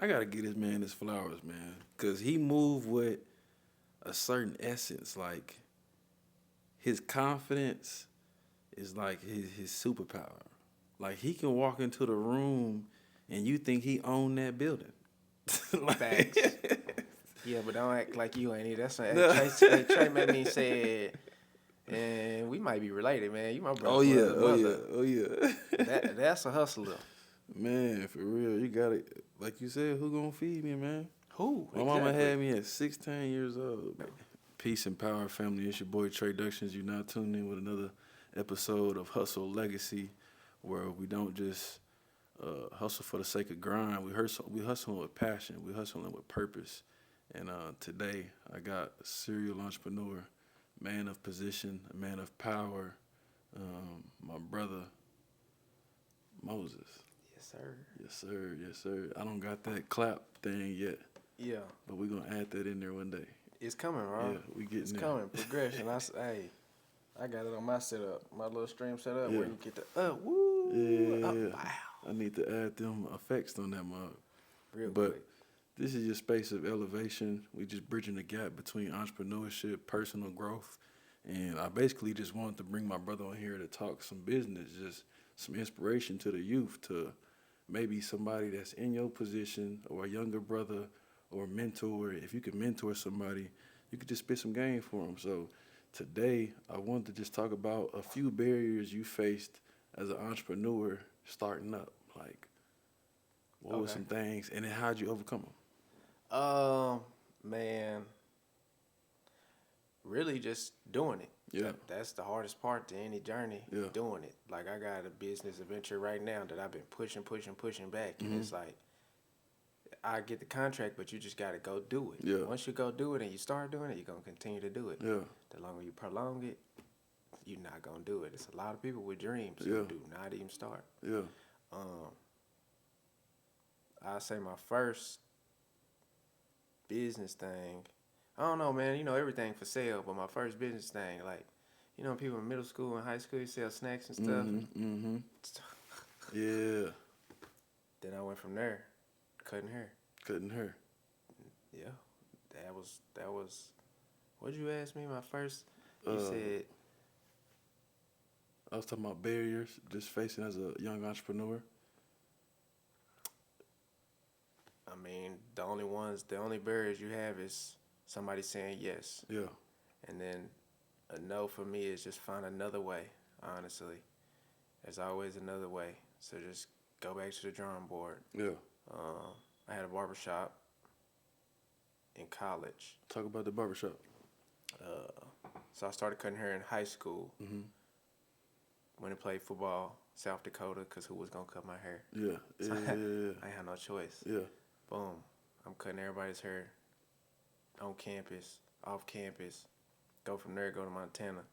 I gotta get this man his flowers, man, cause he moved with a certain essence. Like his confidence is like his superpower. Like he can walk into the room and you think he owned that building. Facts. Yeah, but don't act like you ain't it. That's what No. Trey made me say it. And we might be related, man. You my brother. Oh yeah, oh yeah. That's a hustler. Man, for real, you got it. Like you said, who gonna feed me, man? Who? My mama had me at 16 years old. Peace and power, family. It's your boy Trey Ductions. You now tuned in with another episode of HSTL Legacy, where we don't just hustle for the sake of grind. We hustling with passion. We hustling with purpose. And today, I got a serial entrepreneur, man of position, a man of power, my brother, Moses. Yes, sir. Yes, sir. Yes, sir. I don't got that clap thing yet. Yeah. But we're going to add that in there one day. It's coming, bro. Yeah, we getting it's there. Coming. Progression. I got it on my setup, my little stream setup, Yeah. where you get the woo, Yeah. wow. I need to add them effects on that mug. Real But quick. this is your space of elevation. We just bridging the gap between entrepreneurship, personal growth. And I basically just wanted to bring my brother on here to talk some business, just some inspiration to the youth, to maybe somebody that's in your position or a younger brother or mentor. If you could mentor somebody, you could just spit some game for them. So today, I wanted to just talk about a few barriers you faced as an entrepreneur starting up. Like, what were some things, and then how'd you overcome them? Man, really just doing it. Yeah. That's the hardest part to any journey, doing it. Like, I got a business venture right now that I've been pushing back. And it's like, I get the contract, but you just got to go do it. Yeah. Once you go do it and you start doing it, you're going to continue to do it. Yeah. The longer you prolong it, you're not going to do it. It's a lot of people with dreams Yeah. who do not even start. Yeah. I'd say my first business thing, I don't know, man. You know, everything for sale, but my first business thing, like, you know, people in middle school and high school, you sell snacks and stuff. Mm-hmm. Yeah. Then I went from there, cutting hair. Cutting hair. Yeah, that was. What'd you ask me? My first. You said. I was talking about barriers just facing as a young entrepreneur. I mean, the only barriers you have is somebody saying yes. Yeah. And then a no for me is just find another way, honestly. There's always another way. So just go back to the drawing board. Yeah. I had a barbershop in college. Talk about the barbershop. So I started cutting hair in high school. Mm-hmm. Went and played football, South Dakota, because who was going to cut my hair? Yeah. So Yeah. I had no choice. Yeah. Boom. I'm cutting everybody's hair on campus, off campus. Go from there, go to Montana.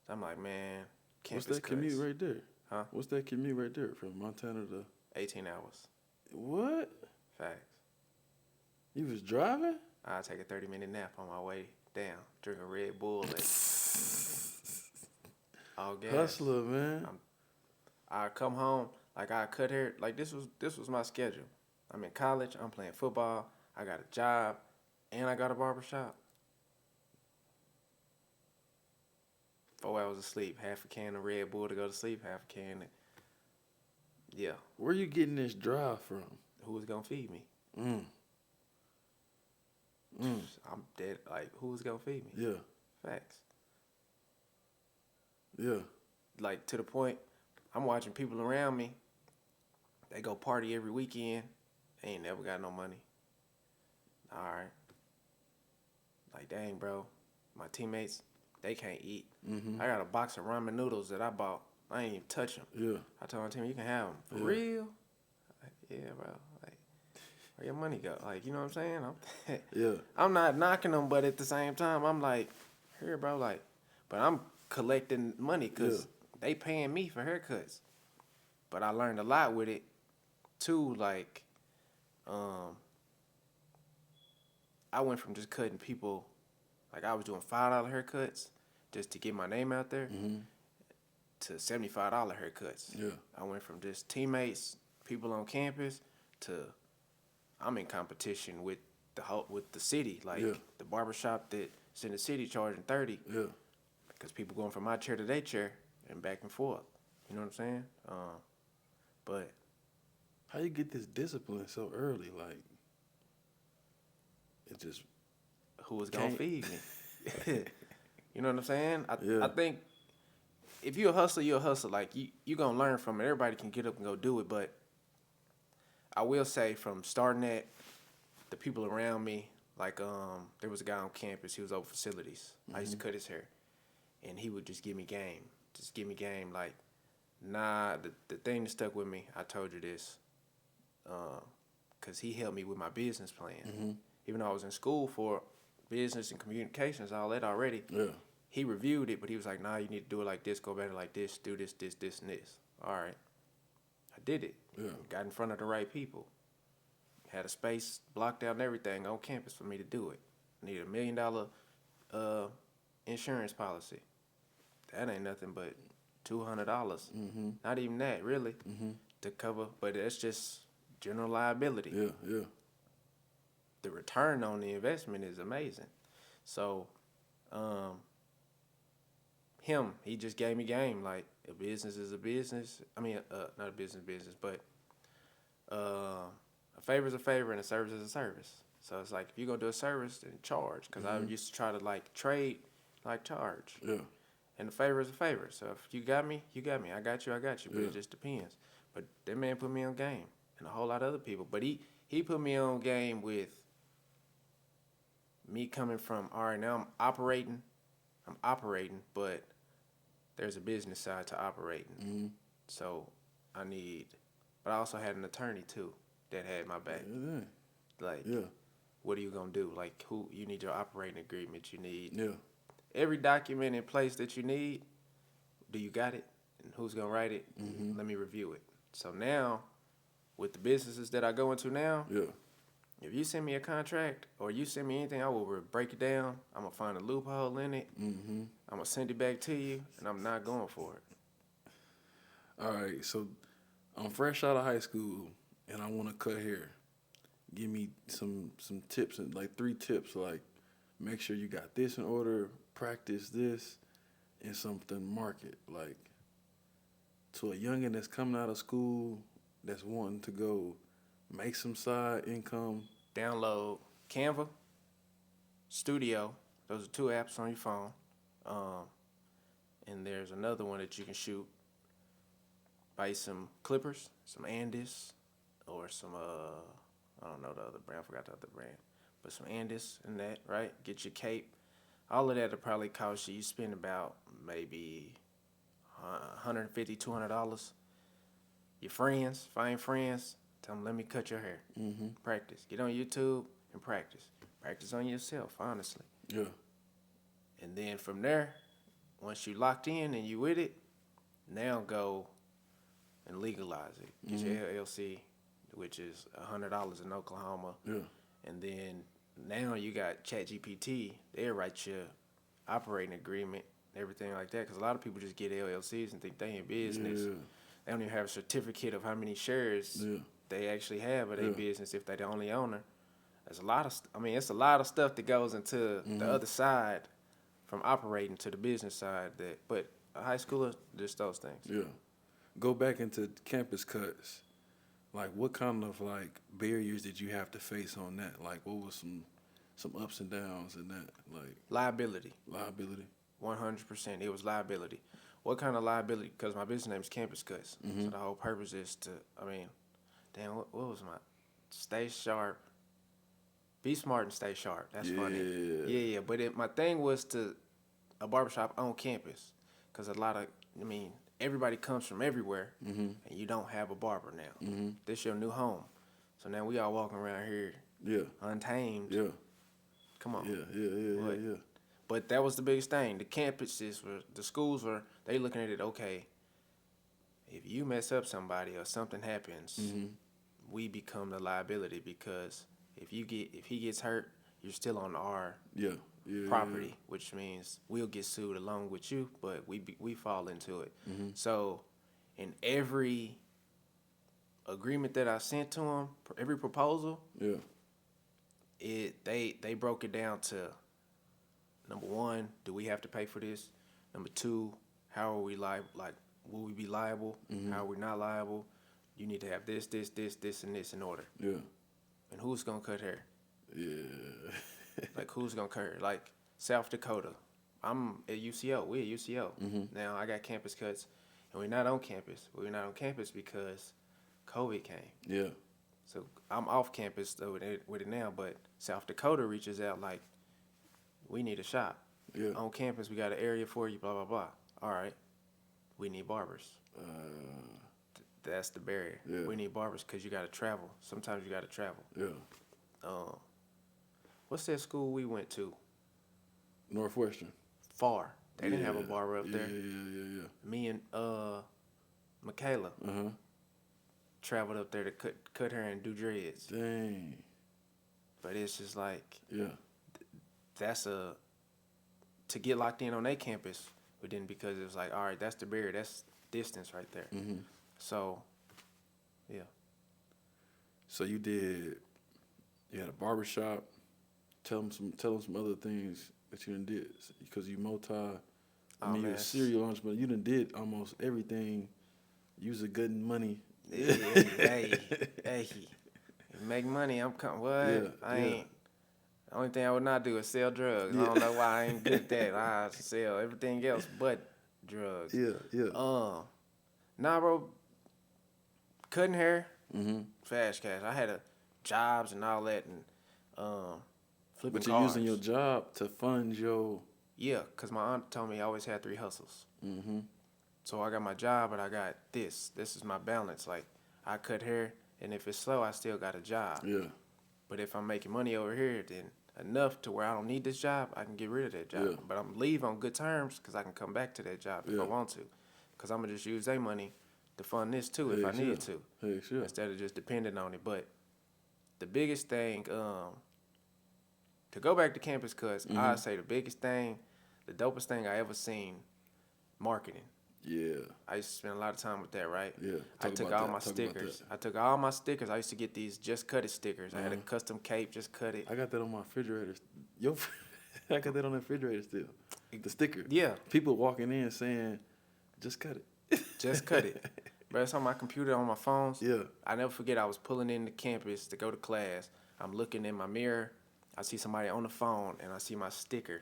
So I'm like, man, campus What's that commute right there? Huh? What's that commute right there from Montana to? 18 hours. What? Facts. You was driving? I'll take a 30-minute nap on my way down, drink a Red Bull and all gas. Hustler, man. I come home, like I cut hair, like this was my schedule. I'm in college, I'm playing football, I got a job, and I got a barbershop. 4 hours of sleep, half a can of Red Bull to go to sleep, half a can. Yeah. Where you getting this drive from? Who was gonna feed me? I'm dead. Like, who was gonna feed me? Yeah. Facts. Yeah. Like, to the point, I'm watching people around me. They go party every weekend. They ain't never got no money. All right. Like, dang, bro. My teammates, they can't eat. Mm-hmm. I got a box of ramen noodles that I bought. I ain't even touch them. Yeah. I told my team, you can have them. For real? Like, yeah, bro. Like, where your money go? Like, you know what I'm saying? Yeah. I'm not knocking them, but at the same time, I'm like, here, bro. Like, but I'm collecting money because they paying me for haircuts. But I learned a lot with it, too. Like, I went from just cutting people, like I was doing $5 haircuts just to get my name out there, to $75 haircuts. Yeah. I went from just teammates, people on campus, to I'm in competition with the city, like Yeah. the barbershop that's in the city charging 30. Yeah. Because people going from my chair to their chair and back and forth. You know what I'm saying? But How you get this discipline so early? Like, it just who was gonna can't. feed me? You know what I'm saying? Yeah. I think if you're a hustler, you're a hustler. Like you gonna learn from it. Everybody can get up and go do it, but I will say from starting at the people around me, like there was a guy on campus. He was over facilities. I used to cut his hair, and he would just give me game. Just give me game. Like, nah, the thing that stuck with me, I told you this, because he helped me with my business plan. Even though I was in school for business and communications, all that already, Yeah. he reviewed it, but he was like, nah, you need to do it like this, go better like this, do this, this, this, and this. All right. I did it. Yeah. Got in front of the right people. Had a space blocked out and everything on campus for me to do it. Needed $1 million insurance policy. That ain't nothing but $200. Not even that, really, to cover. But that's just general liability. Yeah. Yeah. The return on the investment is amazing. So, he just gave me game. Like, a business is a business. I mean, not a business, but a favor is a favor and a service is a service. So it's like, if you're going to do a service, then charge. Because I used to try to, like, trade, like, charge. Yeah. And a favor is a favor. So if you got me, you got me. I got you. But it just depends. But that man put me on game. And a whole lot of other people. But he put me on game with me coming from, all right, now I'm operating, but there's a business side to operating. So but I also had an attorney too that had my back. Yeah. Like, Yeah. what are you going to do? Like, you need your operating agreement, you need Yeah. every document in place that you need. Do you got it? And who's going to write it? Let me review it. So now, with the businesses that I go into now, Yeah. if you send me a contract or you send me anything, I will break it down. I'm going to find a loophole in it. I'm going to send it back to you, and I'm not going for it. All right. So I'm fresh out of high school, and I want to cut hair. Give me some tips, and like 3 tips. Like, make sure you got this in order. Practice this, and something market. Like, to a youngin' that's coming out of school, that's wanting to go make some side income. Download Canva, Studio. Those are 2 apps on your phone. And there's another one that you can shoot. Buy some clippers, some Andis, or some, I don't know the other brand. I forgot the other brand. But some Andis and that, right? Get your cape. All of that will probably cost you. You spend about maybe $150, $200. Your friends, find friends. Tell them, let me cut your hair. Practice. Get on YouTube and practice. Practice on yourself, honestly. Yeah. And then from there, once you locked in and you with it, now go and legalize it. Get your LLC, which is $100 in Oklahoma. Yeah. And then now you got ChatGPT. They'll write your operating agreement, everything like that. Because a lot of people just get LLCs and think they in business. Yeah. They don't even have a certificate of how many shares they actually have of their business if they're the only owner. There's a lot of, it's a lot of stuff that goes into the other side from operating to the business side. But a high schooler, just those things. Yeah. Go back into campus cuts. Like, what kind of, like, barriers did you have to face on that? Like, what was some ups and downs in that? Like, Liability. 100%. It was liability. What kind of liability? Because my business name is Campus Cuts. So the whole purpose is to, what was my, stay sharp. Be smart and stay sharp. That's funny. Yeah. But my thing was a barbershop on campus. Because everybody comes from everywhere. And you don't have a barber now. This your new home. So now we all walking around here untamed. Yeah. Come on. Yeah. But that was the biggest thing. The campuses the schools they looking at it, okay, if you mess up somebody or something happens, we become the liability because if he gets hurt, you're still on our property, which means we'll get sued along with you, but we fall into it. So in every agreement that I sent to them, every proposal, Yeah. They broke it down to, number one, do we have to pay for this? Number two, how are we liable? Like, will we be liable? Mm-hmm. How are we not liable? You need to have this, and this in order. Yeah. And who's gonna cut hair? Yeah. Like, who's gonna cut hair? Like, South Dakota. I'm at UCO. We at UCO. Mm-hmm. Now I got campus cuts, and we're not on campus. We're not on campus because COVID came. Yeah. So I'm off campus with it now, but South Dakota reaches out like, we need a shop. Yeah. On campus, we got an area for you, blah, blah, blah. All right. We need barbers. That's the barrier. Yeah. We need barbers because you got to travel. Sometimes you got to travel. Yeah. What's that school we went to? Northwestern. Far. They didn't have a barber up there. Yeah. Me and Michaela traveled up there to cut her and do dreads. Dang. But it's just like, Yeah. to get locked in on their campus, we didn't, because it was like, all right, that's the barrier, that's distance right there. Mm-hmm. So, yeah. So you had a barbershop. Tell them some other things that you done did, because you you're a serial entrepreneur. You done did almost everything. You was a good money. Hey, make money. I'm coming. What? Yeah, I ain't. The only thing I would not do is sell drugs. I don't know why I ain't good at that. I sell everything else but drugs. Yeah. Nah, bro. Cutting hair, Mm-hmm. fast cash. I had jobs and all that, and flipping But you're cars. using your job to fund your. Yeah, because my aunt told me I always had 3 hustles. Mm-hmm. So I got my job, but I got this. This is my balance. Like, I cut hair, and if it's slow, I still got a job. Yeah. But if I'm making money over here, then enough to where I don't need this job, I can get rid of that job. Yeah. But I'm leave on good terms because I can come back to that job if I want to. Because I'm going to just use their money to fund this too if I need to. Heck yeah. Instead of just depending on it. But the biggest thing, to go back to campus cuts, I'd say the biggest thing, the dopest thing I ever seen, marketing. Yeah. I used to spend a lot of time with that, right? Yeah. I took all my stickers. I used to get these Just Cut It stickers. I had a custom cape, Just Cut It. I got that on my refrigerator. I got that on the refrigerator still. The sticker. Yeah. People walking in saying, "Just cut it." Just Cut It. But it's on my computer, on my phones. Yeah. I never forget, I was pulling into campus to go to class. I'm looking in my mirror. I see somebody on the phone, and I see my sticker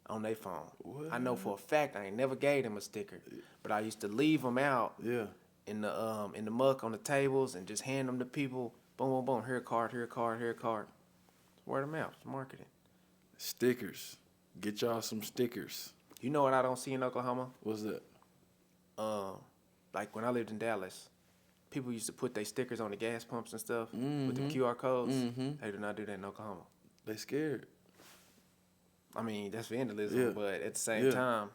on their phone. What? I know for a fact I ain't never gave them a sticker, but I used to leave them out Yeah. in the muck on the tables and just hand them to people. Boom, boom, boom. Here a card, here a card, here a card. Word of mouth, marketing. Stickers. Get y'all some stickers. You know what I don't see in Oklahoma? What's that? Like when I lived in Dallas, people used to put their stickers on the gas pumps and stuff with the QR codes. Mm-hmm. They do not do that in Oklahoma. They scared. I mean, that's vandalism, Yeah. but at the same time,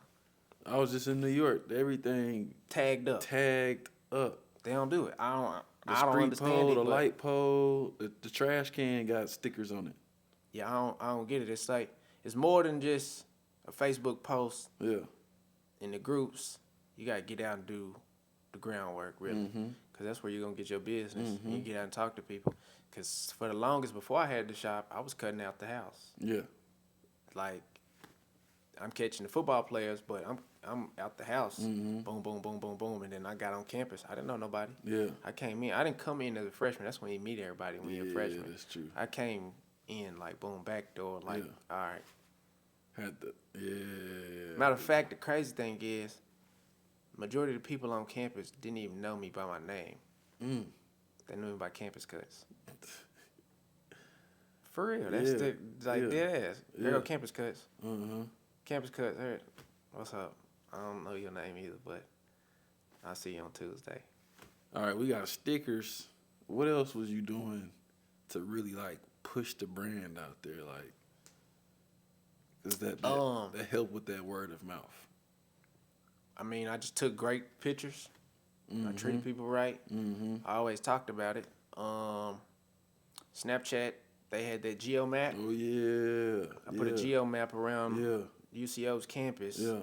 I was just in New York. Everything tagged up. tagged up. They don't do it. I The don't street understand pole, it. the but light pole, the trash can got stickers on it. yeah, I don't get it. It's like, it's more than just a Facebook post Yeah. in the groups. You got to get out and do the groundwork, really. Because that's where you're going to get your business. You get out and talk to people. Because for the longest, before I had the shop, I was cutting out the house. Yeah. Like, I'm catching the football players, but I'm out the house. Boom, boom, boom, boom, boom. And then I got on campus. I didn't know nobody. Yeah. I came in. I didn't come in as a freshman. That's when you meet everybody when you're a freshman. Yeah, that's true. I came in like, boom, back door, like, all right. Had the Matter of fact, the crazy thing is, majority of the people on campus didn't even know me by my name. They knew me by campus cuts. For real, that's dead ass. There go campus cuts. Campus cuts. Hey, what's up? I don't know your name either, but I'll see you on Tuesday. All right, we got stickers. What else was you doing to really like push the brand out there? Like, is that help with that word of mouth? I mean, I just took great pictures. I treated people right. I always talked about it. Snapchat, they had that geo map. Oh yeah. I put a geo map around Yeah. UCO's campus. Yeah.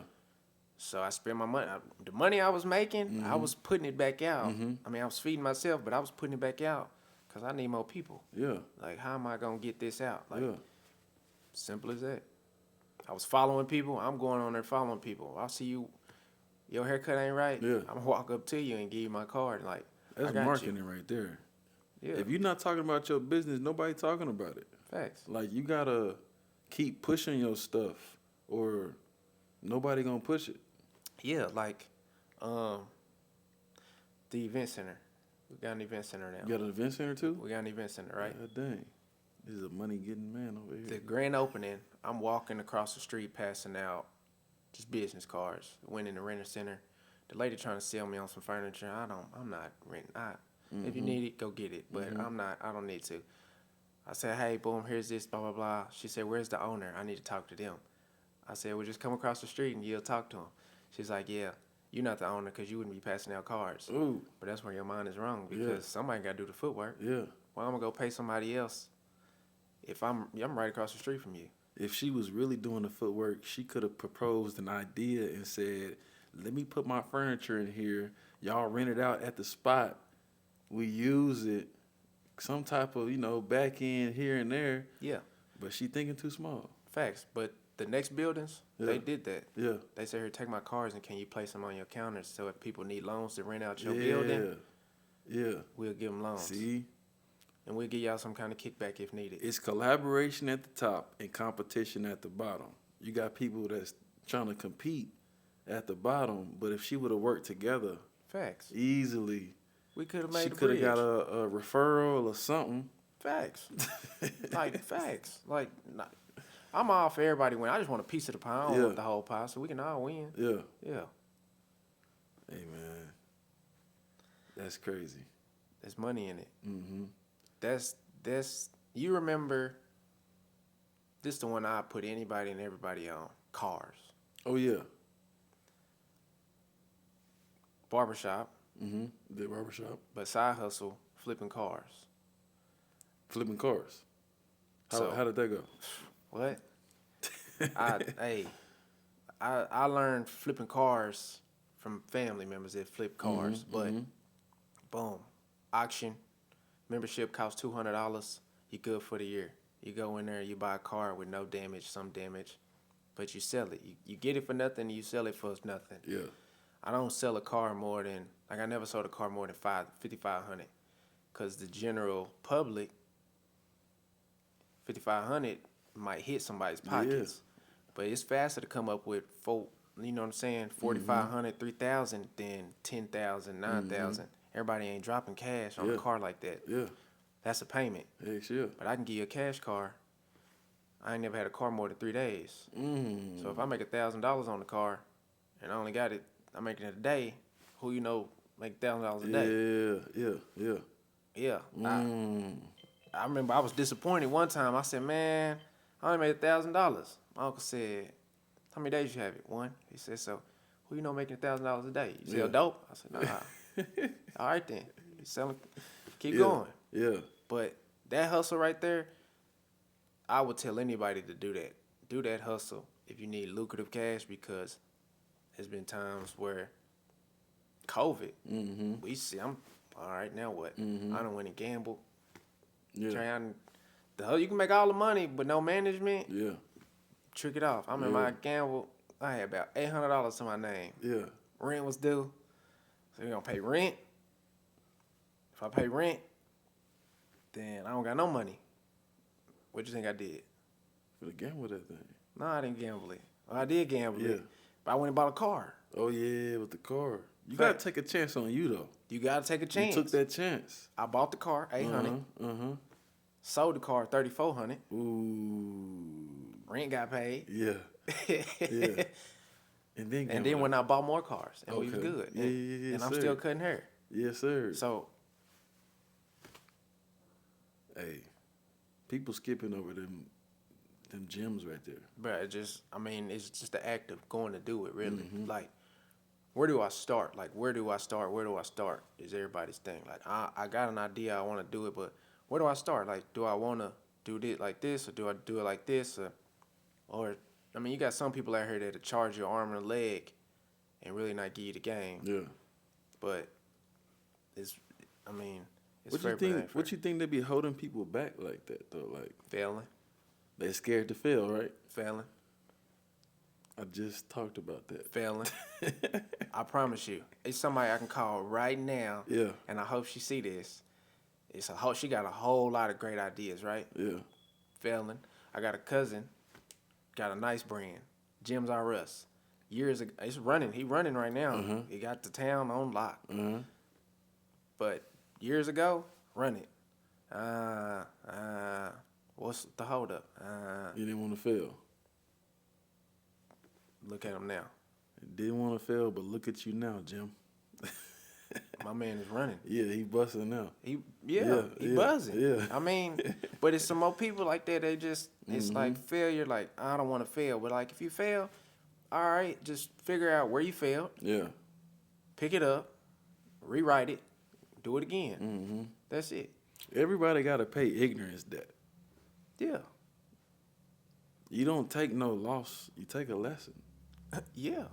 So I spent my money. The money I was making, I was putting it back out. I mean, I was feeding myself, but I was putting it back out because I need more people. Yeah. Like, how am I going to get this out? Like, Yeah. simple as that. I was following people. I'm going on there following people. I see you, your haircut ain't right. Yeah. I'm going to walk up to you and give you my card. Like, That's I got marketing you. right there. Yeah. If you're not talking about your business, nobody talking about it. Facts. Like, you got to keep pushing your stuff or nobody going to push it. Yeah, like the event center. We got an event center now. You got an event center too? We got an event center, right? God dang. This is a money-getting man over here. The grand opening, I'm walking across the street passing out just business cards. Went in the renter center. The lady trying to sell me on some furniture. I'm not renting. If you need it, go get it. But I don't need to. I said, hey, boom, here's this, blah, blah, blah. She said, where's the owner? I need to talk to them. I said, well, just come across the street and you'll talk to him. She's like, yeah, you're not the owner because you wouldn't be passing out cards. Ooh. But that's where your mind is wrong because somebody got to do the footwork. Yeah. Well, I'm going to go pay somebody else if I'm right across the street from you. If she was really doing the footwork, she could have proposed an idea and said, let me put my furniture in here. Y'all rent it out at the spot. We use it. Some type of, back end here and there. Yeah. But she thinking too small. Facts. But the next buildings, they did that. Yeah. They said, here, take my cards and can you place them on your counters so if people need loans to rent out your building, we'll give them loans. See? And we'll give y'all some kind of kickback if needed. It's collaboration at the top and competition at the bottom. You got people that's trying to compete at the bottom, but if she would have worked together Facts. easily, We could have made she a could have bridge. got a referral or something. Facts. Facts. Like, I'm all for everybody win. I just want a piece of the pie. I don't want the whole pie, so we can all win. Yeah. Yeah. Hey, man. That's crazy. There's money in it. Mm-hmm. That's you remember this the one I put anybody and everybody on. Cars. Oh, yeah. Barbershop. Mm-hmm. The barbershop. But side hustle, flipping cars. Flipping cars. So- How did that go? What? I learned flipping cars from family members that flip cars. But boom, auction, membership costs $200. You good for the year. You go in there, you buy a car with no damage, some damage, but you sell it. You get it for nothing, you sell it for nothing. Yeah. I don't sell a car more than, I never sold a car more than $5,500, because the general public, $5,500 might hit somebody's pockets. But it's faster to come up with you know what I'm saying, $4,500, $3,000 than $10,000, $9,000. Everybody ain't dropping cash on a car like that. Yeah. That's a payment. Heck yeah. But I can give you a cash car. I ain't never had a car more than 3 days. So if I make $1,000 on the car and I only got it, I'm making it a day, who you know make $1,000 a day? Yeah. I remember I was disappointed one time. I said, man, I only made $1,000. My uncle said, how many days you have it? 1. He said, so who you know making $1,000 a day? You sell dope? I said, nah. All right then. You selling, keep going. Yeah. But that hustle right there, I would tell anybody to do that. Do that hustle if you need lucrative cash, because there's been times where COVID, we see, I'm all right, now what? I done went and gambled. Yeah. You can make all the money, but no management, Yeah. trick it off. I remember I gambled, I had about $800 to my name. Yeah. Rent was due. So you're going to pay rent. If I pay rent, then I don't got no money. What you think I did? For the gamble that thing. No, I didn't gamble it. Well, I did gamble Yeah. it. But I went and bought a car. Oh, yeah, with the car. You Fact. got to take a chance on you, though. You got to take a chance. You took that chance. I bought the car, $800. Sold the car, $3,400. Ooh. Rent got paid. Yeah. Yeah. And then when I bought more cars, and we was Okay. good. Yeah, yeah, and I'm sir. still cutting hair. Yes, sir. So, Hey, people skipping over them gems right there. but it's just the act of going to do it, really. Like, where do I start? Where do I start is everybody's thing. Like, I got an idea, I want to do it, but where do I start? Like, do I want to do it like this, or do I do it like this? Or you got some people out here that'll charge your arm and a leg and really not give you the game. Yeah. But it's What you fair, but it think? ain't fair. What you think they be holding people back like that though? Like Failing. they scared to fail, right? Failing. I just talked about that. Failing. I promise you. It's somebody I can call right now. Yeah. And I hope she see this. She got a whole lot of great ideas, right? Yeah. Failing. I got a cousin, got a nice brand. Gyms R Us. Years ago, it's running. He running right now. Uh-huh. He got the town on lock. Uh-huh. But years ago, run it. What's the holdup? You didn't want to fail. Look at him now. Didn't want to fail, but look at you now, Jim. My man is running. Yeah, he busting now. He Yeah, buzzing. yeah. I mean, but it's some more people like that. They just it's like failure. Like I don't want to fail, but like if you fail, all right, just figure out where you failed, Yeah. pick it up, rewrite it, do it again. That's it. Everybody got to pay ignorance debt. Yeah, You don't take no loss. You take a lesson. yeah.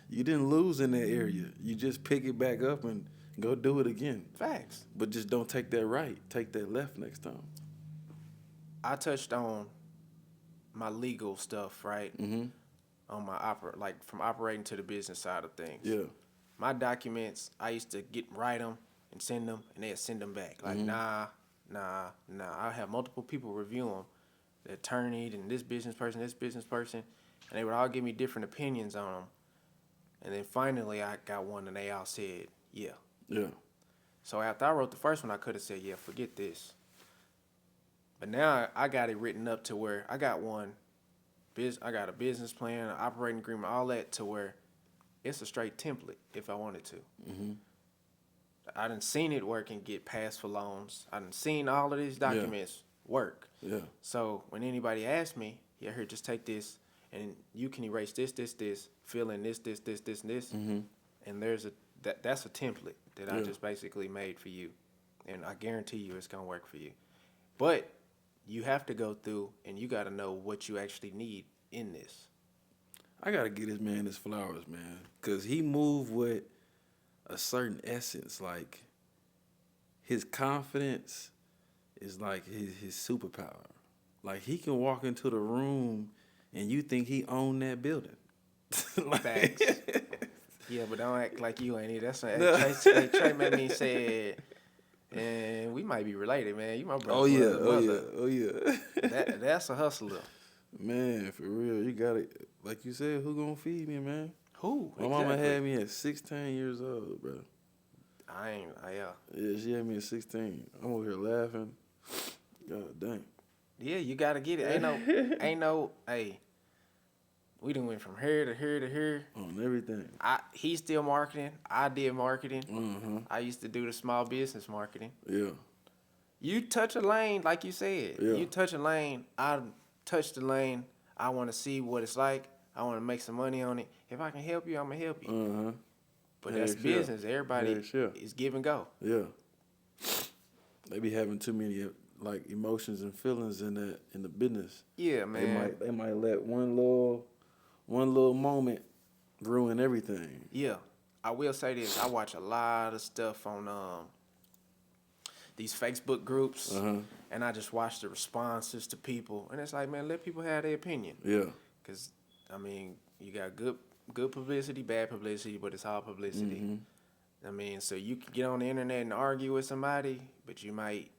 You didn't lose in that area. You just pick it back up and go do it again. Facts. But just don't take that right. Take that left next time. I touched on my legal stuff, right? Mm-hmm. On my from operating to the business side of things. Yeah. My documents, I used to write them and send them, and they'd send them back. Like, nah. I have multiple people review them, the attorney and this business person, and they would all give me different opinions on them. And then finally, I got one, and they all said, yeah. Yeah. So after I wrote the first one, I could have said, yeah, forget this. But now I got it written up to where I got I got a business plan, an operating agreement, all that to where it's a straight template if I wanted to. Mm-hmm. I done seen it work and get passed for loans. I done seen all of these documents work. Yeah. So when anybody asks me, yeah, here, just take this, and you can erase this, fill in this, and this. Mm-hmm. And that's a template that I just basically made for you. And I guarantee you it's going to work for you. But you have to go through and you got to know what you actually need in this. I got to give this man his flowers, man. Because he moved with a certain essence. Like, his confidence is like his superpower. Like, he can walk into the room and you think he owned that building. Like, facts. Yeah, but don't act like you ain't it. That's what Trey made me say. And we might be related, man. You my brother. Oh yeah. That's a hustler. Man, for real, you got it. Like you said, who gonna feed me, man? Who? My mama had me at 16 years old, bro. Yeah, she had me at 16. I'm over here laughing. God dang. Yeah, you gotta get it. Ain't no. Hey, we done went from here to here to here. On everything. He's still marketing. I did marketing. Mm-hmm. I used to do the small business marketing. Yeah. You touch a lane, like you said. Yeah. You touch a lane. I touch the lane. I want to see what it's like. I want to make some money on it. If I can help you, I'm gonna help you. Uh-huh. But that's business. Everybody is give and go. Yeah. They be having too many like emotions and feelings in the business. Yeah, man. They might let one little moment ruin everything. Yeah. I will say this. I watch a lot of stuff on these Facebook groups, and I just watch the responses to people. And it's like, man, let people have their opinion. Yeah. Because, I mean, you got good publicity, bad publicity, but it's all publicity. Mm-hmm. I mean, so you can get on the internet and argue with somebody, but you might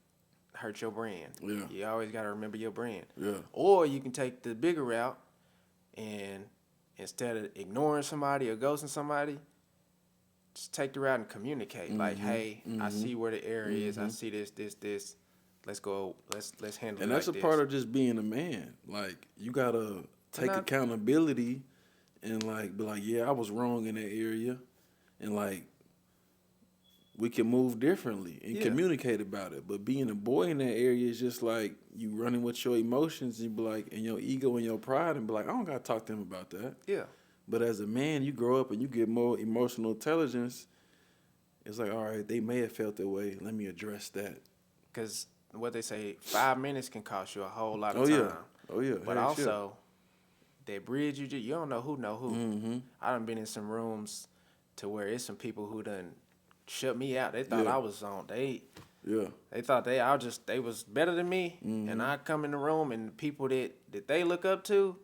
hurt your brand. Yeah. You always got to remember your brand. Yeah. Or you can take the bigger route and instead of ignoring somebody or ghosting somebody, just take the route and communicate. Like, hey, I see where the error is. I see this. Let's go. Let's handle it. And that's like a part of just being a man. Like, you gotta take accountability and like be like, yeah, I was wrong in that area, and like we can move differently and communicate about it. But being a boy in that area is just like you running with your emotions and be like, and your ego and your pride, and be like, I don't gotta talk to him about that. Yeah. But as a man, you grow up and you get more emotional intelligence. It's like, all right, they may have felt that way. Let me address that. Because what they say, 5 minutes can cost you a whole lot of time. Oh, yeah. But also, that bridge you don't know who know who. Mm-hmm. I done been in some rooms to where it's some people who done shut me out. They thought Yeah. I was on. They Yeah. thought they was better than me. Mm-hmm. And I come in the room and the people that they look up to,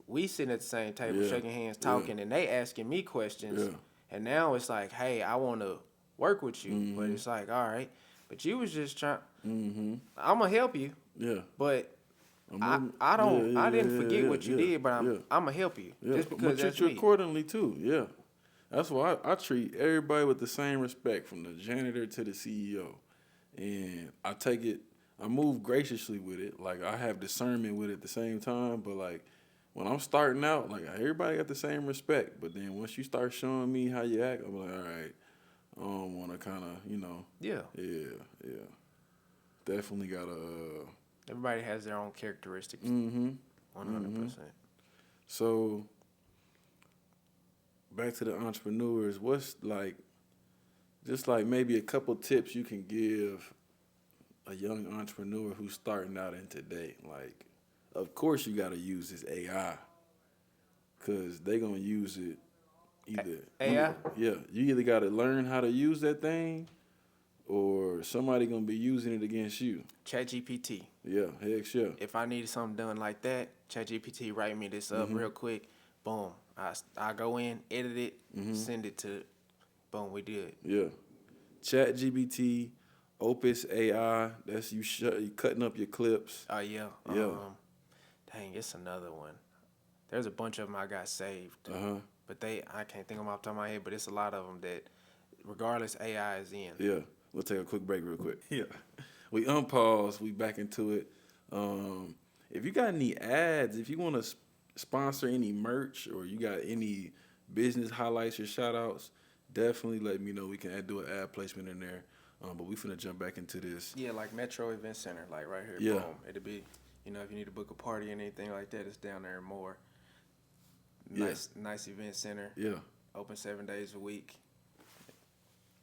we sitting at the same table, Yeah. shaking hands, Yeah. talking, and they asking me questions. Yeah. And now it's like, hey, I want to work with you. Mm-hmm. But it's like, all right. But you was just trying. Mm-hmm. I'm going to help you. Yeah. But I'm I don't. yeah, yeah, I didn't yeah, forget yeah, what you yeah, did, but I'm yeah. gonna help you Yeah. just I'm because gonna that's treat you me. accordingly too. Yeah. That's why I treat everybody with the same respect, from the janitor to the CEO. And I take it, I move graciously with it. Like, I have discernment with it at the same time. But, like, when I'm starting out, like, everybody got the same respect. But then once you start showing me how you act, I'm like, all right, I don't want to kind of, Yeah. Yeah. Definitely got to, Everybody has their own characteristics. mm-hmm. 100%. So, back to the entrepreneurs, what's like, just like maybe a couple tips you can give a young entrepreneur who's starting out in today? Like, of course you got to use this AI, because they're going to use it either. AI? You either got to learn how to use that thing, or somebody going to be using it against you. ChatGPT. Yeah, heck yeah. If I needed something done like that, ChatGPT write me this up real quick. Boom. I go in, edit it, send it to. Boom. We did. Yeah. ChatGPT, Opus AI, that's you cutting up your clips. Oh yeah. Yeah. Dang, it's another one. There's a bunch of them I got saved, but I can't think of them off the top of my head. But it's a lot of them that, regardless, AI is in. Yeah. We'll take a quick break real quick. Yeah. We unpause. We back into it. If you got any ads, if you want to sponsor any merch, or you got any business highlights or shout outs, definitely let me know. We can do an ad placement in there. But we finna jump back into this. Yeah, like Metro Event Center, like right here. Yeah. Boom. It'll be, if you need to book a party or anything like that, it's down there and more. Yeah. Nice event center. Yeah. Open 7 days a week.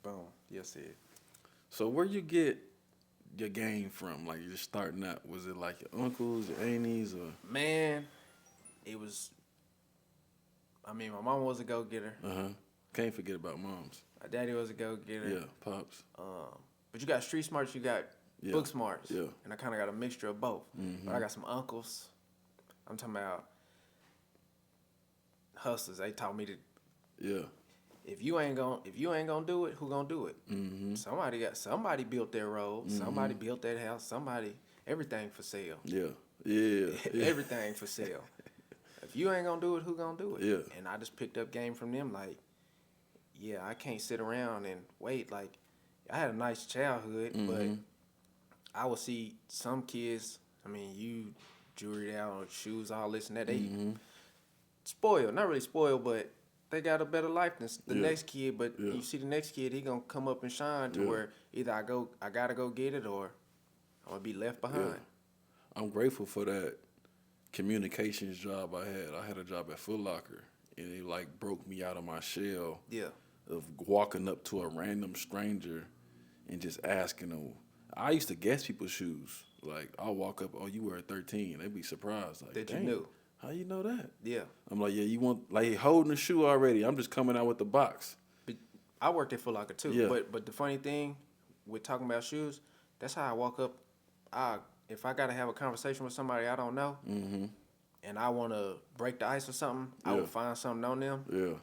Boom. You'll see it. So where you get your game from? Like, you're just starting out. Was it like your uncles, your aunties, or? Man, it was. I mean, my mom was a go-getter. Can't forget about moms. My daddy was a go-getter. Yeah, pops. But you got street smarts, you got book smarts. Yeah. And I kind of got a mixture of both. But I got some uncles. I'm talking about hustlers. They taught me to. Yeah. If you ain't gonna do it, who gonna do it? Somebody built their road. Somebody built that house. Everything for sale. Yeah. Everything for sale. If you ain't gonna do it, who gonna do it? Yeah. And I just picked up game from them. Like, yeah, I can't sit around and wait. Like, I had a nice childhood, but I would see some kids. I mean, you jewelry out, shoes, all this and that. They spoiled, not really spoiled, but they got a better life than the next kid. But you see the next kid, he gonna come up and shine to where either I gotta go get it, or I'm gonna be left behind. Yeah. I'm grateful for that communications job I had. I had a job at Foot Locker, and it like broke me out of my shell. Yeah. Of walking up to a random stranger and just asking them. I used to guess people's shoes. Like, I'll walk up, oh, you were 13. They'd be surprised. Like, That you dang, knew. how you know that? Yeah. I'm like, yeah, you want, like, holding the shoe already. I'm just coming out with the box. But I worked at Foot Locker too. Yeah. But the funny thing with talking about shoes, that's how I walk up. If I gotta have a conversation with somebody I don't know, and I want to break the ice or something, I will find something on them. Yeah.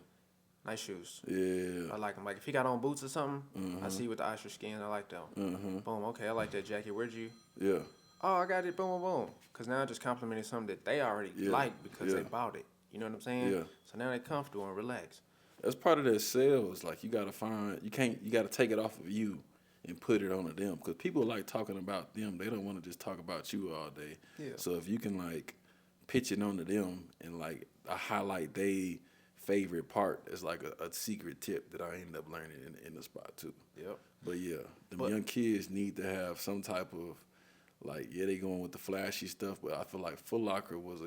Nice shoes. Yeah. I like them. Like, if he got on boots or something, I see with the ostrich skin, I like them. Boom, okay, I like that jacket. Where'd you? Yeah. Oh, I got it, boom, boom, boom. Because now I just complimented something that they already like because they bought it. You know what I'm saying? Yeah. So now they're comfortable and relaxed. That's part of that sales. Like, you got to take it off of you and put it on to them. Because people like talking about them. They don't want to just talk about you all day. Yeah. So if you can, like, pitch it on to them and, like, highlight they favorite part, is like a secret tip that I end up learning in the spot too. Yep. But yeah, young kids need to have some type of, like, they going with the flashy stuff, but I feel like Foot Locker was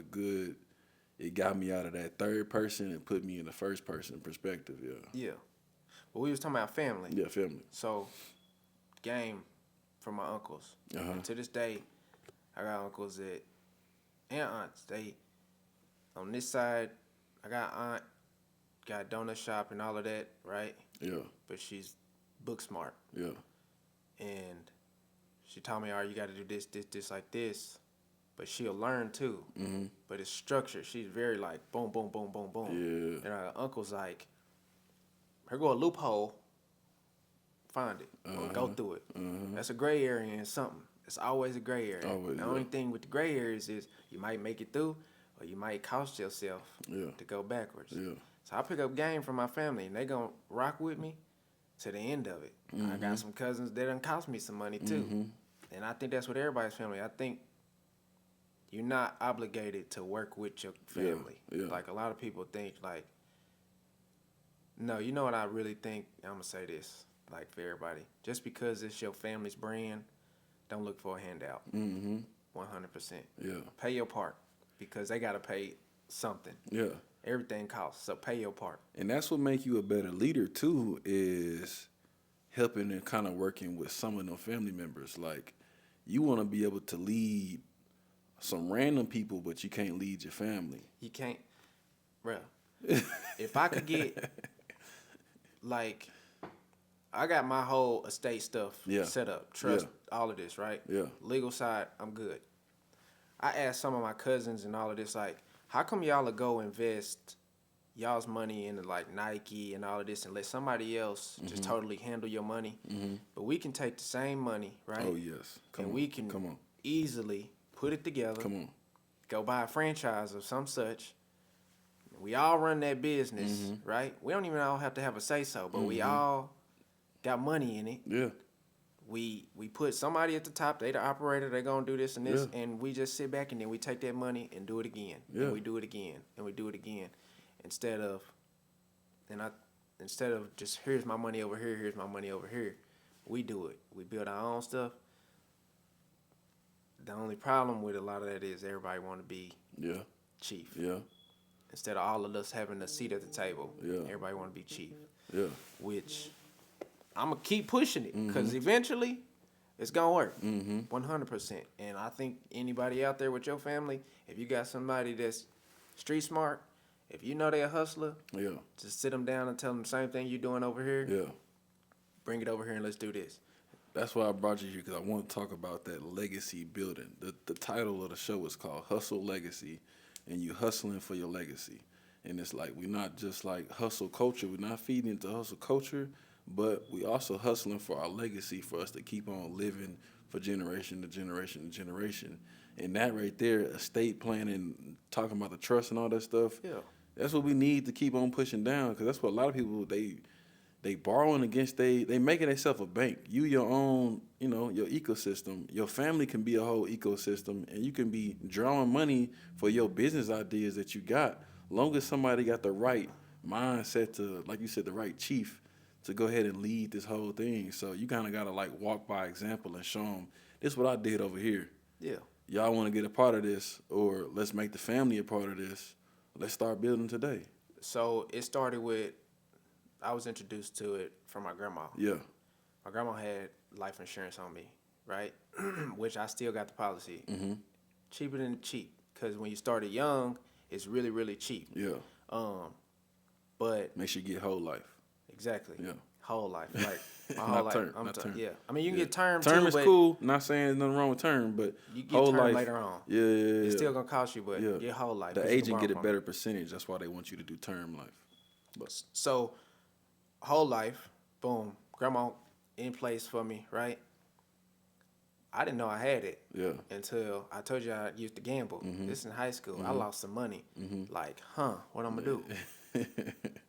it got me out of that third person and put me in the first person perspective. Yeah. Well, we was talking about family. Yeah, family. So, game from my uncles. And to this day, I got uncles and aunts. on this side, I got aunt, got a donut shop and all of that, right? Yeah. But she's book smart. Yeah. And she told me, all right, you got to do this, like this. But she'll learn too. Mm-hmm. But it's structured. She's very like boom, boom, boom, boom, boom. Yeah. And her uncle's like, here go a loophole. Find it or go through it. That's a gray area in something. It's always a gray area. Always, the only thing with the gray areas is you might make it through or you might cost yourself to go backwards. Yeah. So I pick up game from my family and they gonna rock with me to the end of it. I got some cousins that done cost me some money too. And I think that's with everybody's family. I think you're not obligated to work with your family. Yeah. Like a lot of people think like, no, you know what I really think? I'm gonna say this, like for everybody. Just because it's your family's brand, don't look for a handout. 100%. Yeah. Pay your part because they gotta pay something. Yeah. Everything costs, so pay your part. And that's what make you a better leader too, is helping and kind of working with some of them family members. Like, you want to be able to lead some random people, but you can't lead your family. You can't, bro. If I could get, like, I got my whole estate stuff set up, trust, all of this, right? Yeah. Legal side, I'm good. I asked some of my cousins and all of this, like, how come y'all will go invest y'all's money into like Nike and all of this and let somebody else just totally handle your money? But we can take the same money, right? Oh, yes. We can easily put it together. Go buy a franchise of some such. We all run that business, right? We don't even all have to have a say-so, but we all got money in it. Yeah. We put somebody at the top, they the operator, they gonna do this and this, and we just sit back and then we take that money and do it again. And we do it again, and we do it again. Instead of just here's my money over here, here's my money over here, we do it. We build our own stuff. The only problem with a lot of that is everybody want to be chief. Yeah. Instead of all of us having a seat at the table, Yeah. everybody want to be chief. Yeah. Which I'm going to keep pushing it because eventually it's going to work 100%. And I think anybody out there with your family, if you got somebody that's street smart, if you know they're a hustler, just sit them down and tell them the same thing you're doing over here. Yeah. Bring it over here and let's do this. That's why I brought you here, because I want to talk about that legacy building. The title of the show is called Hustle Legacy, and you hustling for your legacy. And it's like, we're not just like hustle culture. We're not feeding into hustle culture, but we also hustling for our legacy, for us to keep on living for generation to generation to generation. And that right there, estate planning, talking about the trust and all that stuff, that's what we need to keep on pushing down, because that's what a lot of people, they borrowing against, they making themselves a bank. You your own, your ecosystem. Your family can be a whole ecosystem, and you can be drawing money for your business ideas that you got, long as somebody got the right mindset to, like you said, the right chief to go ahead and lead this whole thing. So you kind of got to like walk by example and show them, this is what I did over here. Yeah. Y'all want to get a part of this, or let's make the family a part of this. Let's start building today. So it started with, I was introduced to it from my grandma. Yeah. My grandma had life insurance on me, right? Which I still got the policy. Cheaper than cheap, because when you started young, it's really, really cheap. Yeah. But make sure you get whole life. Exactly. Yeah. Whole life, like my whole life. Not term. Yeah. I mean, you can get term too. Term is but cool. Not saying there's nothing wrong with term, but you get whole term life later on. Yeah. It's still gonna cost you, but your whole life. The agent get a better percentage. That's why they want you to do term life. But so, whole life, boom, grandma in place for me, right? I didn't know I had it until I told you I used to gamble. This in high school. I lost some money. Like, what I'm gonna do?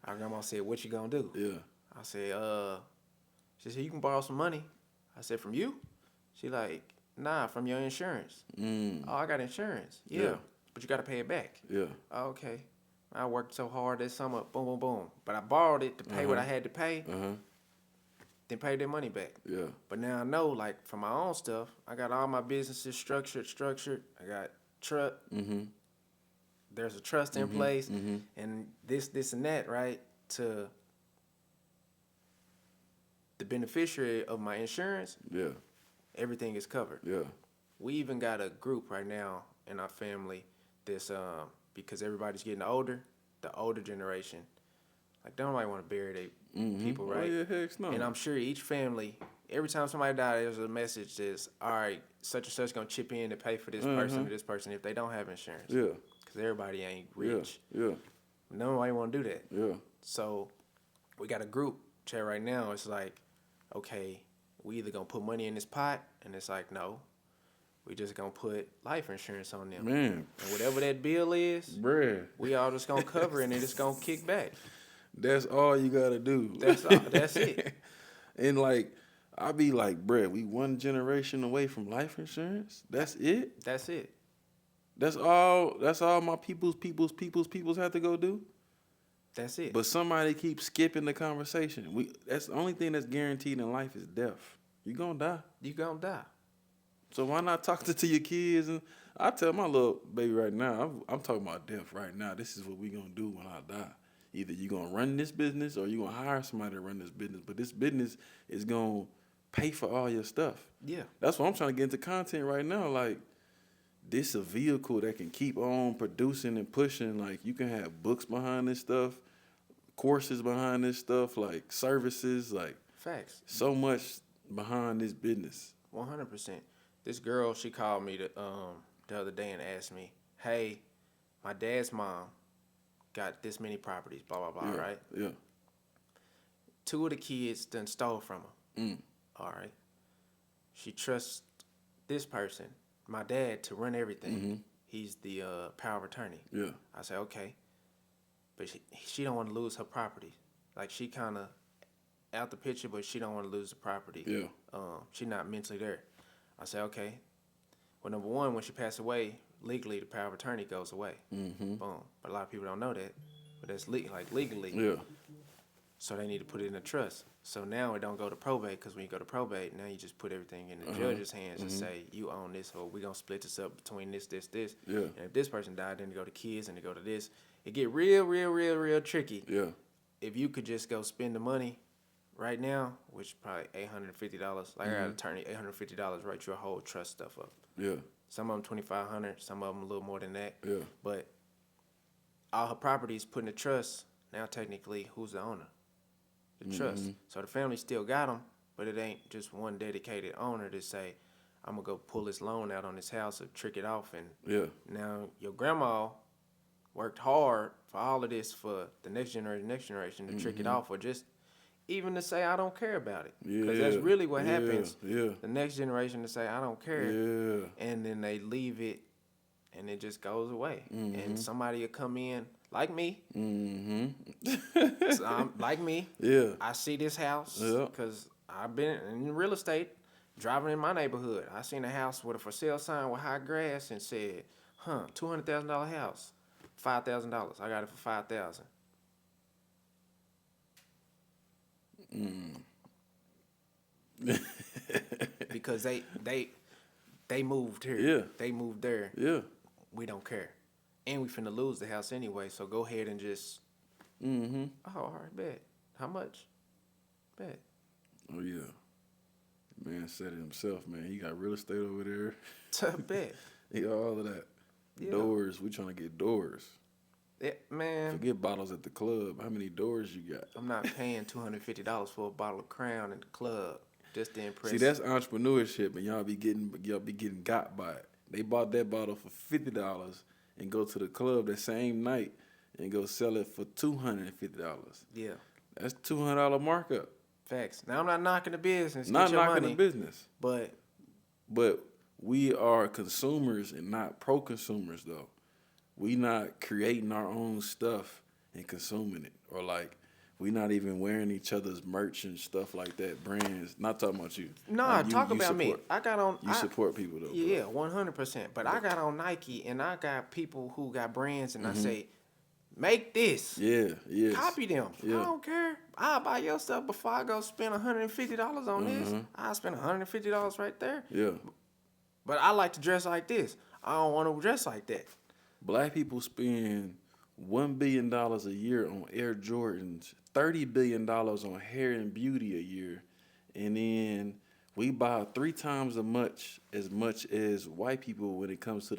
Our grandma said, "What you gonna do?" Yeah. I said, she said, "You can borrow some money." I said, "From you?" She like, "Nah, from your insurance." Oh, I got insurance. Yeah. But you got to pay it back. Yeah. Oh, okay. I worked so hard this summer, boom, boom, boom. But I borrowed it to pay what I had to pay, then pay their money back. Yeah. But now I know, like, for my own stuff, I got all my businesses structured. I got trust. There's a trust in place, and this, and that, right, to the beneficiary of my insurance. Yeah. Everything is covered. Yeah. We even got a group right now in our family that's because everybody's getting older. The older generation, like, they don't really want to bury their people, right? Oh, yeah, heck no. And I'm sure each family, every time somebody dies, there's a message that's, all right, such and such going to chip in to pay for this person or this person if they don't have insurance. Yeah. Because everybody ain't rich. Yeah. Nobody want to do that. Yeah. So we got a group chat right now. It's like, okay, we either going to put money in this pot, and it's like, no. We just going to put life insurance on them. Man. And whatever that bill is, Bruh. we all just going to cover it and it's going to kick back. That's all you got to do. That's all. That's it. And, like, I be like, bruh, we one generation away from life insurance? That's it? That's it. That's all my peoples have to go do? That's it. But somebody keeps skipping the conversation. That's the only thing that's guaranteed in life is death. You gonna die. You gonna die. So why not talk to your kids? And I tell my little baby right now, I'm talking about death right now. This is what we gonna do when I die. Either you gonna run this business or you gonna hire somebody to run this business. But this business is gonna pay for all your stuff. Yeah. That's why I'm trying to get into content right now. Like, this a vehicle that can keep on producing and pushing. Like, you can have books behind this stuff, courses behind this stuff, like services, like Facts. so much behind this business. 100%. This girl, she called me the other day and asked me, hey, my dad's mom got this many properties, blah, blah, blah, right? Yeah. 2 of the kids done stole from her. Mm. All right. She trusts this person, my dad, to run everything. Mm-hmm. He's the power of attorney. Yeah. I said, okay. But she don't want to lose her property. Like, she kind of out the picture, but she don't want to lose the property. Yeah. She not mentally there. I said, okay. Well, number one, when she passed away, legally the power of attorney goes away. Mm-hmm. Boom. But a lot of people don't know that. But that's legally. Yeah. So they need to put it in a trust. So now it don't go to probate, because when you go to probate, now you just put everything in the judge's hands and say, you own this, or we're going to split this up between this. Yeah. And if this person died, then you go to kids and you go to this. It get real tricky. Yeah. If you could just go spend the money right now, which probably $850, like I got an attorney, $850, write your whole trust stuff up. Yeah. Some of them $2,500, some of them a little more than that. Yeah. But all her properties put in the trust. Now technically, who's the owner? The trust. So the family still got them, but it ain't just one dedicated owner to say, I'm gonna go pull this loan out on this house or trick it off. And Yeah. now your grandma worked hard for all of this for the next generation to trick it off, or just even to say, I don't care about it. Because that's really what happens. Yeah. The next generation to say, I don't care. Yeah. And then they leave it and it just goes away. And somebody will come in, like me. So like me. Yeah. I see this house Yeah. because I've been in real estate, driving in my neighborhood. I seen a house with a for sale sign with high grass and said, $200,000 house, $5,000. I got it for $5,000. Because they moved here. Yeah. They moved there. Yeah. We don't care. And we finna lose the house anyway, so go ahead and just, oh, all right, bet. How much? Bet. Oh, yeah. Man said it himself, man. He got real estate over there. Bet. He got all of that. Yeah. Doors. We trying to get doors. Yeah, man, Forget bottles at the club. How many doors you got? I'm not paying $250 for a bottle of Crown in the club just to impress. See, that's entrepreneurship, and y'all be getting got by it. They bought that bottle for $50 and go to the club that same night and go sell it for $250. Yeah. That's $200 markup. Facts. Now, I'm not knocking the business. Not Get your knocking money, the business. But we are consumers and not pro-consumers, though. We not creating our own stuff and consuming it. Or, like, we not even wearing each other's merch and stuff like that, brands. Not talking about you. nah, You talk about me. support- I got on. You support people, though. Yeah, 100%. But I got on Nike, and I got people who got brands, and I say, make this. Yeah, yes. Copy them. Yeah. I don't care. I'll buy your stuff before I go spend $150 on this. I'll spend $150 right there. Yeah. But I like to dress like this. I don't want to dress like that. Black people spend $1 billion a year on Air Jordans, $30 billion on hair and beauty a year, and then we buy 3 times as much as white people when it comes to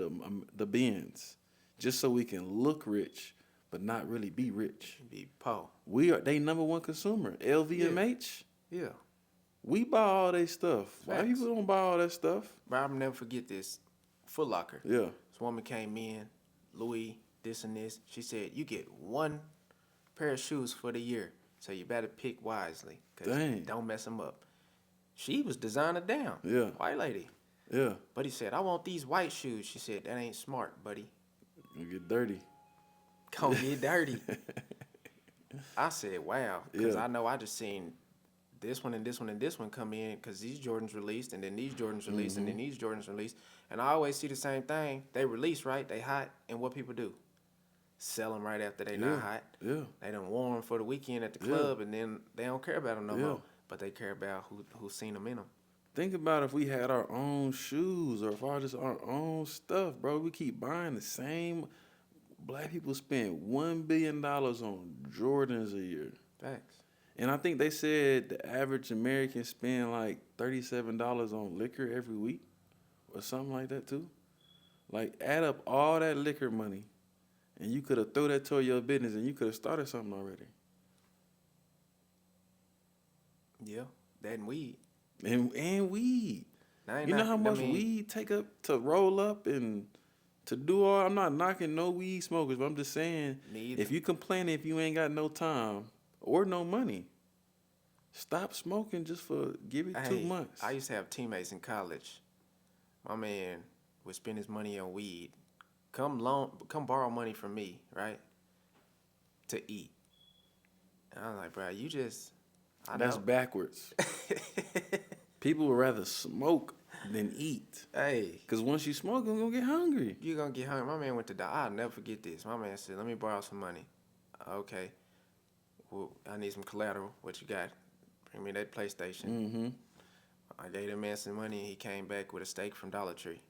the Benz. just so we can look rich, but not really be rich. Be po. We are they number one consumer. LVMH. Yeah. We buy all their stuff. Why Facts. people don't buy all that stuff? But I'll never forget this. Foot Locker. Yeah. This woman came in, Louis, this and this. She said, you get one pair of shoes for the year, so you better pick wisely, because don't mess them up. She was designer down. Yeah. White lady. Yeah. Buddy said, I want these white shoes. She said, that ain't smart, buddy. You get dirty. Gonna get dirty. I said, wow. Because Yeah. I know I just seen this one and this one and this one come in because these Jordans released and then these Jordans released and then these Jordans released. And I always see the same thing. They release, right? They hot. And what people do? Sell them right after they not hot. Yeah. They done wore them for the weekend at the club and then they don't care about them no more. But they care about who seen them in them. Think about if we had our own shoes or if our own stuff, bro. We keep buying the same. Black people spend $1 billion on Jordans a year. Facts. And I think they said the average American spend like $37 on liquor every week or something like that too. Like add up all that liquor money and you could have thrown that toward your business and you could have started something already. Yeah, that and weed. And weed. You know how much weed take up to roll up and to do all? I'm not knocking no weed smokers, but I'm just saying, if you complaining if you ain't got no time or no money, stop smoking just for give it 2 months. I used to have teammates in college. My man would spend his money on weed. Come borrow money from me, right? To eat. And I was like, bro, you just... That's backwards. People would rather smoke than eat. Hey. Because once you smoke, you're going to get hungry. You're going to get hungry. My man went to die. I'll never forget this. My man said, let me borrow some money. Okay. Well, I need some collateral. What you got? Bring me that PlayStation. Mm-hmm. I gave that man some money, and he came back with a steak from Dollar Tree.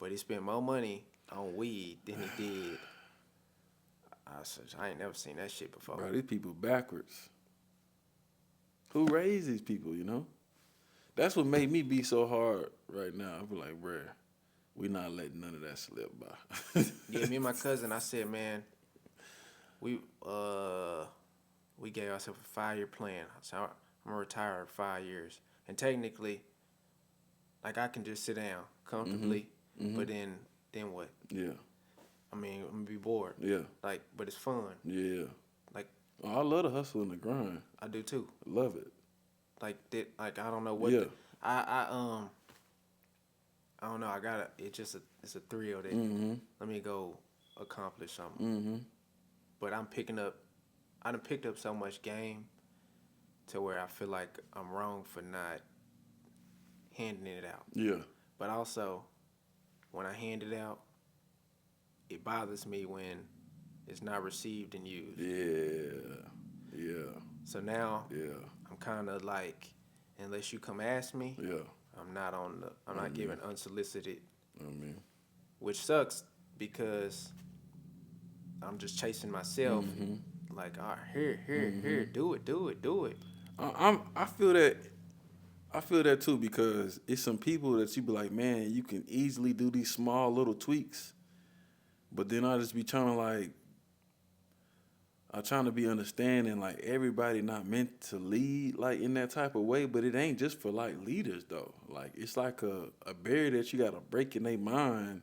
But he spent more money on weed than he did. I said, I ain't never seen that shit before. Bro, these people backwards. Who raised these people, you know? That's what made me be so hard right now. I feel like, bro, we not letting none of that slip by. Yeah, me and my cousin, I said, man, we gave ourselves a 5-year plan. So I'm gonna retire in 5 years. And technically, like I can just sit down comfortably, but then what? Yeah. I mean, I'm gonna be bored. Yeah. Like, but it's fun. Yeah. Like, I love the hustle and the grind. I do too. Love it. Like I don't know what. Yeah. I don't know. It's a thrill that let me go accomplish something. Mm-hmm. But I done picked up so much game to where I feel like I'm wrong for not handing it out. Yeah. But also, when I hand it out, it bothers me when it's not received and used. Yeah. Yeah. So now, yeah, I'm kind of like, unless you come ask me, yeah, I'm not giving unsolicited. Which sucks because I'm just chasing myself. Like, all right, here, do it. I feel that. I feel that too because it's some people that you be like, man, you can easily do these small little tweaks, but then I just be trying to like. I'm trying to be understanding, like, everybody not meant to lead, like, in that type of way, but it ain't just for, like, leaders, though. Like, it's like a barrier that you got to break in their mind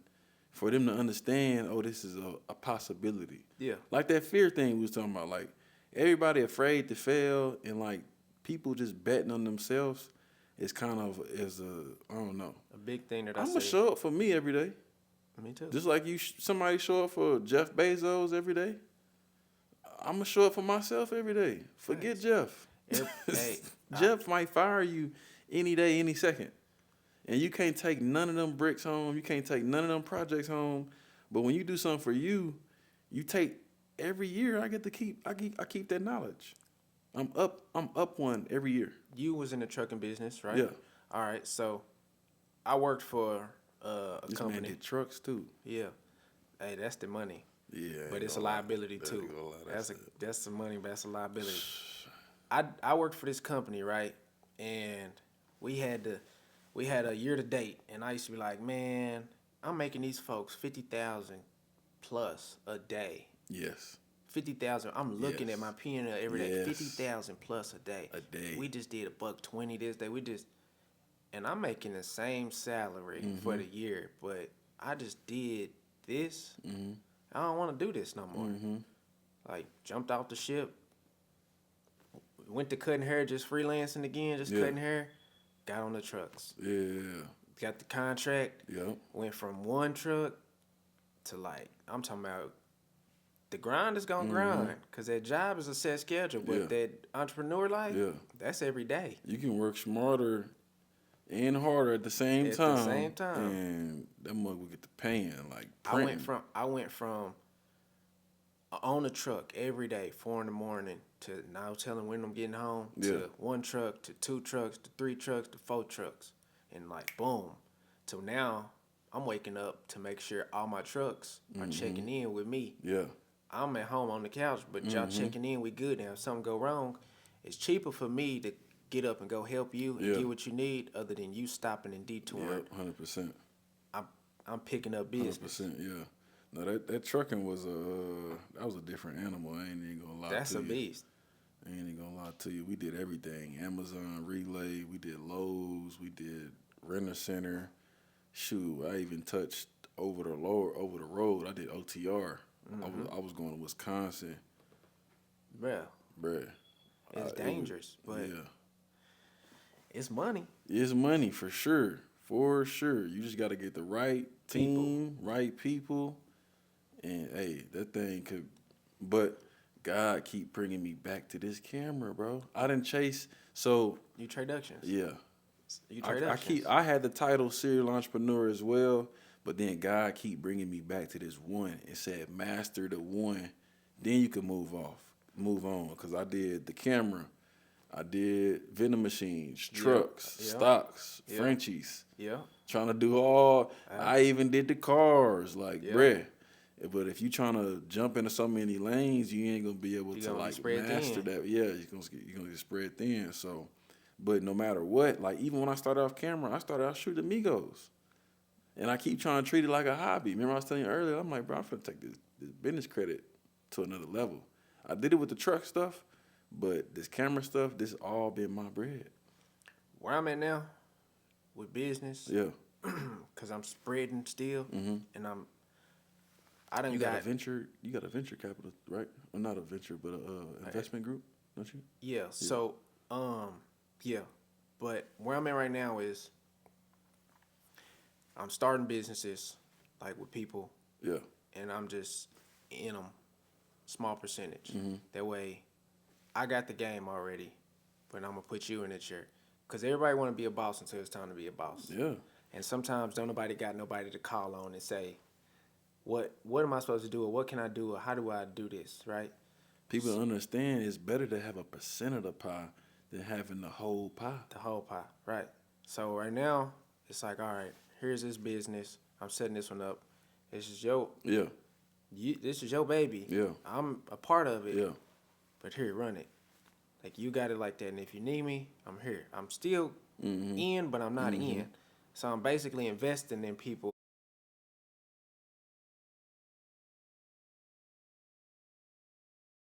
for them to understand, oh, this is a possibility. Yeah. Like that fear thing we was talking about. Like, everybody afraid to fail, and, like, people just betting on themselves is kind of, I don't know. A big thing that I'm going to show up for me every day. Me too. Just like somebody show up for Jeff Bezos every day. I'm going to show up for myself every day. Forget Jeff. Jeff might fire you any day, any second. And you can't take none of them bricks home. You can't take none of them projects home. But when you do something for you, you take every year. I keep that knowledge. I'm up one every year. You was in the trucking business, right? Yeah. All right. So I worked for a this company. Man did trucks too. Yeah. Hey, that's the money. Yeah, but it's a liability too. That's the money, but that's a liability. I worked for this company, right? And we had a year to date, and I used to be like, man, I'm making these folks $50,000 plus a day. Yes. 50,000. I'm looking at my P&L every day. Yes. 50,000 plus a day. A day. We just did $120 this day. And I'm making the same salary for the year, but I just did this. I don't want to do this no more. Like, jumped off the ship, went to cutting hair, just freelancing again, just cutting hair. Got on the trucks. Yeah. Got the contract. Yep. Went from one truck to, like, I'm talking about the grind is going to grind, because that job is a set schedule, but that entrepreneur life, that's every day. You can work smarter and harder at the same time. At the same time. And that mug will get the paying, like printing. I went from on the truck every day, 4 in the morning, to now telling when I'm getting home, to 1 truck, to 2 trucks, to 3 trucks, to 4 trucks. And like, boom. So now I'm waking up to make sure all my trucks are checking in with me. Yeah. I'm at home on the couch, but y'all checking in, we good now. If something go wrong, it's cheaper for me to get up and go help you and get what you need, other than you stopping and detouring. Yeah, 100%. I'm picking up business. 100%, yeah. No, that trucking was that was a different animal. I ain't even gonna lie to you. That's a beast. I ain't even gonna lie to you. We did everything. Amazon, Relay, we did Lowe's, we did Renter Center. Shoot, I even touched over the road. I did OTR. I was going to Wisconsin. Bruh. It's dangerous, but it's money. It's money for sure. For sure. You just got to get the right team, right people. And, hey, that thing could... But God keep bringing me back to this camera, bro. I didn't chase... So... You traductions. Yeah. You traductions. I had the title serial entrepreneur as well. But then God keep bringing me back to this one. It said master the one. Then you can move on. Because I did the camera. I did vending machines, trucks, stocks, Frenchies. Yeah. Trying to do all. I even did the cars. Like, bruh. But if you trying to jump into so many lanes, you ain't going to be able to, like, master that. Yeah, you're going to get spread thin. So, but no matter what, like, even when I started off camera, I started out shooting Amigos. And I keep trying to treat it like a hobby. Remember I was telling you earlier, I'm like, bro, I'm finna take this business credit to another level. I did it with the truck stuff, but this camera stuff, this all been my bread. Where I'm at now, with business, because I'm spreading still, and I done got a venture. You got a venture capital, right? Well, not a venture, but a investment group, don't you? Yeah. So, but where I'm at right now is, I'm starting businesses, like, with people. Yeah. And I'm just in them, small percentage. That way, I got the game already, but I'm going to put you in the chair. Because everybody want to be a boss until it's time to be a boss. Yeah. And sometimes don't nobody got nobody to call on and say, what am I supposed to do, or what can I do, or how do I do this, right? People understand it's better to have a percent of the pie than having the whole pie. The whole pie, right. So right now, it's like, all right, here's this business. I'm setting this one up. This is this is your baby. Yeah. I'm a part of it. Yeah. But here, run it. Like, you got it like that. And if you need me, I'm here. I'm still in, but I'm not in. So I'm basically investing in people